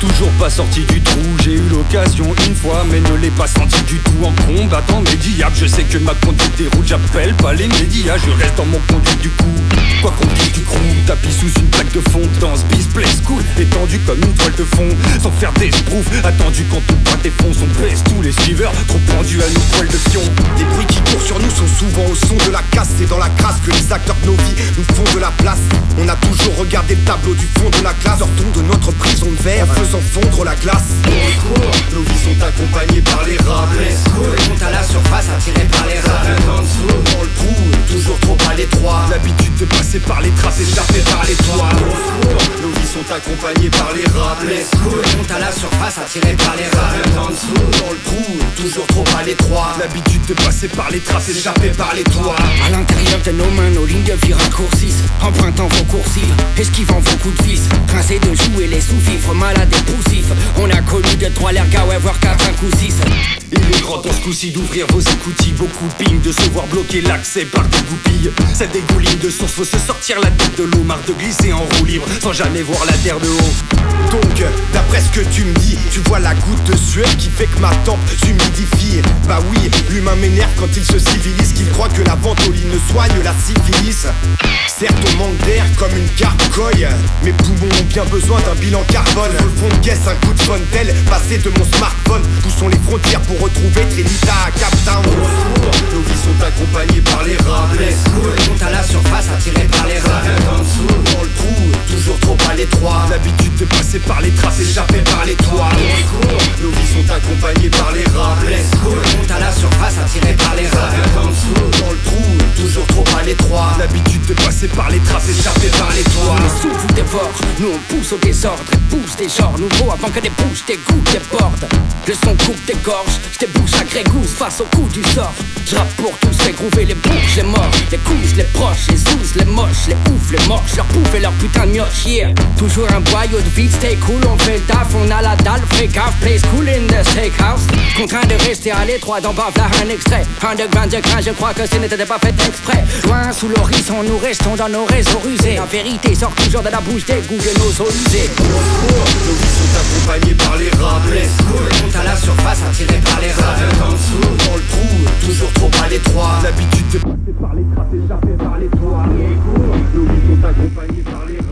toujours pas sorti du trou. J'ai eu l'occasion une fois mais ne l'ai pas senti du tout. En combattant mes diables, je sais que ma conduite déroule. J'appelle pas les médias, je reste dans mon conduit du coup. Quoi qu'on dise du crew, tapis sous une plaque de fond. Danse, bis, play school, étendu comme une toile de fond. Sans faire des sproufs, attendu quand on braque des fonds. On baisse tous les suiveurs, trop pendus à nos poils de fion. Les bruits qui courent sur nous sont souvent au son de la casse. C'est dans la crasse que les acteurs de nos vies nous font de la place. On a toujours regardé le tableau du fond de la classe. Sortons de notre prison de verre en faisant fondre la glace. Nos vies sont accompagnées par les rats. On monte à la surface attiré par les rats. Dans le trou, toujours trop à l'étroit. L'habitude de passer par les traces, échappées par les toits. Nos vies sont accompagnées par les rats. On monte à la surface attiré par les rats. Dans le trou, toujours trop à l'étroit. L'habitude de passer par les traces, échappées par les toits. À l'intérieur de nos mains, nos lignes de vie raccourcissent, empruntant vos coursives, esquivant vos coups de vis, rincés de jouer les sous-fifres, malades et poussifs. On a connu de 3 l'air gars, ouais, voire 4, 5 ou 6. Il est grand temps ce coup-ci d'ouvrir vos écoutilles. Beaucoup ping de se voir bloquer l'accès par des goupilles. Ça dégouline de source, faut se sortir la tête de l'eau. Marre de glisser en roue libre sans jamais voir la terre de haut. Donc, d'après ce que tu me dis, tu vois la goutte de sueur qui fait que ma tempe s'humidifie. Bah oui, l'humain m'énerve quand il se civilise, qu'il croit que la ventoline soigne la syphilis. Certes on manque d'air comme une gargoyle, mes poumons ont bien besoin d'un bilan carbone. Au fond de caisse un coup de Fontel, passé de mon smartphone. Poussons les frontières pour retrouver Trinita à Cap Town. Nos vies sont accompagnées par les rats. On monte à la surface attiré par les rats. Dans le trou, toujours trop à l'étroit. L'habitude de passer par les traces, échappées par les toits. Nos vies sont accompagnées par les rats. On monte à la surface attiré par les rats. Dans le trou, toujours trop à l'étroit. L'habitude de passer par les traces, échappées par les toits. Les sous vous dévorent, nous on pousse au désordre et pousse des genres nouveaux avant que des bouches dégoûtent des portes. Le son coupe des gorges, j'débouche à grégousse face au coup du sort. J'rappe pour tous, fais groover les bouches, les morts, les couches, les proches, les zouzes, les moches, les oufs, les morches, leur pouf et leur putain de mioche, yeah. Toujours un boyau de vide, stay cool, on fait le taf, on a la dalle, fais gaffe, place cool in the steakhouse. Contraint de rester à l'étroit, d'en bas vers un extrait. Underground, je crains, je crois que ce n'était pas fait exprès. Loin sous l'horizon, nous restons dans nos réseaux rusés. La vérité sort toujours de la bouche des goûts de nos eaux usées. Nos vies sont accompagnées par les rats. On monte à la surface attiré par les rats. Dans le trou, toujours trop à l'étroit. L'habitude de passer par les traces, échappées par les toits. Nos vies sont accompagnées par les rats.